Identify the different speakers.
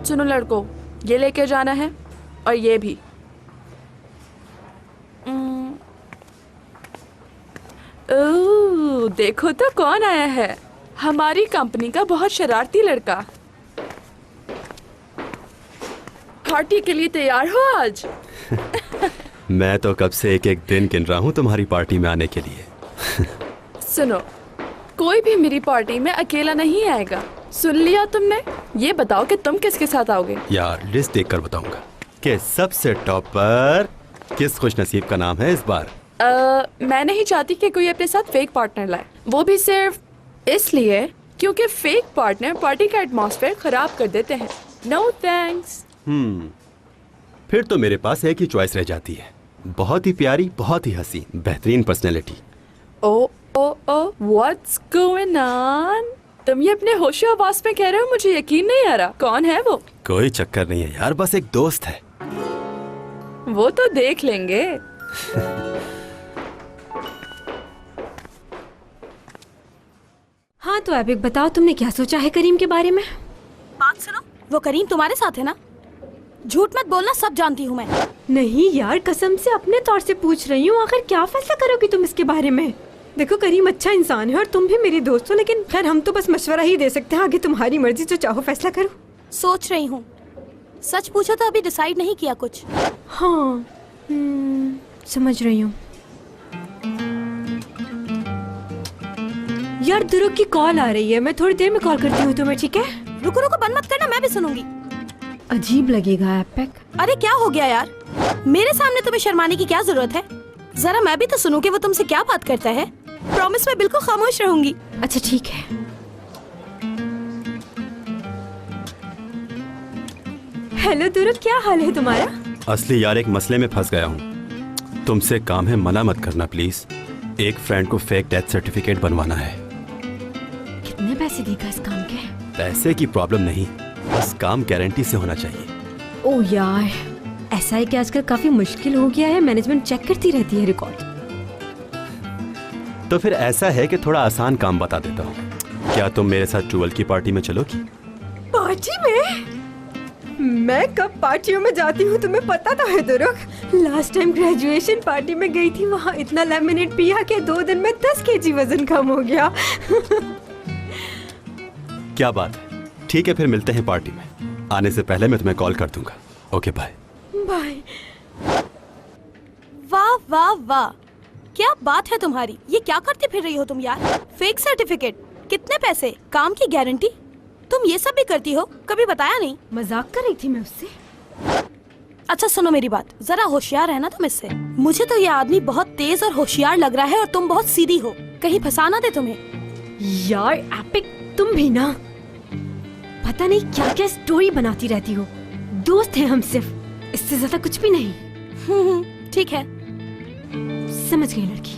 Speaker 1: बात सुनो लड़को, ये लेके जाना है और ये भी। ओह, देखो तो कौन आया है, हमारी कंपनी का बहुत शरारती लड़का। पार्टी के लिए तैयार हो आज?
Speaker 2: मैं तो कब से एक एक दिन गिन रहा हूँ तुम्हारी पार्टी में आने के लिए।
Speaker 1: सुनो, कोई भी मेरी पार्टी में अकेला नहीं आएगा, सुन लिया तुमने? ये बताओ कि तुम किसके साथ आओगे?
Speaker 2: यार लिस्ट देखकर बताऊंगा कि सबसे टॉप पर किस खुशनसीब का नाम है इस बार।
Speaker 1: मैं नहीं चाहती कि कोई अपने साथ फेक पार्टनर लाए, वो भी सिर्फ इसलिए क्योंकि फेक पार्टनर पार्टी का एटमॉस्फेयर खराब कर देते हैं। No thanks.
Speaker 2: फिर तो मेरे पास एक ही चॉइस रह जाती है, बहुत ही प्यारी, बहुत ही हसीन, बेहतरीन personality.
Speaker 1: Oh what's going on? तुम ये अपने होशो आवाज में कह रहे हो, मुझे यकीन नहीं आ रहा। कौन है वो?
Speaker 2: कोई चक्कर नहीं है यार, बस एक दोस्त है।
Speaker 1: वो तो देख लेंगे।
Speaker 3: हाँ तो एपिक, बताओ तुमने क्या सोचा है करीम के बारे में?
Speaker 4: बात सुनो, वो करीम तुम्हारे साथ है ना? झूठ मत बोलना, सब जानती हूँ मैं।
Speaker 3: नहीं यार, कसम से अपने तौर से पूछ रही हूँ। आखिर क्या फैसला करोगी तुम इसके बारे में? देखो करीम अच्छा इंसान है और तुम भी मेरी दोस्त हो, लेकिन खैर हम तो बस मशवरा ही दे सकते हैं, आगे तुम्हारी मर्जी, जो चाहो फैसला करो।
Speaker 4: सोच रही हूँ। सच पूछो तो अभी डिसाइड नहीं किया कुछ।
Speaker 3: हाँ समझ रही हूँ। यार दुरुक की कॉल आ रही है, मैं थोड़ी देर में कॉल करती हूँ तुम्हें, ठीक है?
Speaker 4: रुको रुको, बंद मत करना, मैं भी सुनूंगी।
Speaker 3: अजीब लगेगा एपिक।
Speaker 4: अरे क्या हो गया यार, मेरे सामने तुम्हें शर्माने की क्या जरूरत है? जरा मैं भी तो सुनूं कि वो तुमसे क्या बात करता है। प्रॉमिस मैं बिल्कुल खामोश रहूंगी।
Speaker 3: अच्छा ठीक है। हेलो दुरुक, क्या हाल है तुम्हारा?
Speaker 2: असली यार एक मसले में फंस गया हूँ, तुमसे काम है, मना मत करना प्लीज। एक फ्रेंड को फेक डेथ सर्टिफिकेट बनवाना है।
Speaker 3: कितने पैसे देगा इस काम के?
Speaker 2: पैसे की प्रॉब्लम नहीं, बस काम गारंटी से होना चाहिए।
Speaker 3: ओह यार, ऐसा है कि आजकल काफी मुश्किल हो गया है, मैनेजमेंट चेक करती रहती है रिकॉर्ड।
Speaker 2: तो फिर ऐसा है कि थोड़ा आसान काम बता देता हूँ, क्या तुम मेरे साथ 12 की पार्टी में चलोगी?
Speaker 3: पार्टी में? मैं कब पार्टियों में जाती हूँ तुम्हें पता तो है दुरुक। लास्ट टाइम ग्रेजुएशन पार्टी में गई थी, वहाँ इतना लेमनेड पिया कि 2 दिन में 10 kg वजन कम हो गया।
Speaker 2: क्या बात है, ठीक है फिर मिलते हैं पार्टी में। आने से पहले मैं तुम्हें कॉल कर दूंगा। Okay bye.
Speaker 3: बाय।
Speaker 4: वाह वाह वाह, क्या बात है तुम्हारी। ये क्या करती फिर रही हो तुम यार? फेक सर्टिफिकेट, कितने पैसे, काम की गारंटी, तुम ये सब भी करती हो? कभी बताया नहीं।
Speaker 3: मजाक कर रही थी मैं उससे।
Speaker 4: अच्छा सुनो मेरी बात, जरा होशियार रहना तुम इससे। मुझे तो ये आदमी बहुत तेज और होशियार लग रहा है और तुम बहुत सीधी हो, कहीं फंसा ना दे तुम्हें।
Speaker 3: यार एपिक, तुम भी ना पता नहीं क्या क्या स्टोरी बनाती रहती हो। दोस्त हैं हम सिर्फ, इससे ज्यादा कुछ भी नहीं।
Speaker 4: ठीक है।
Speaker 3: समझ गई लड़की।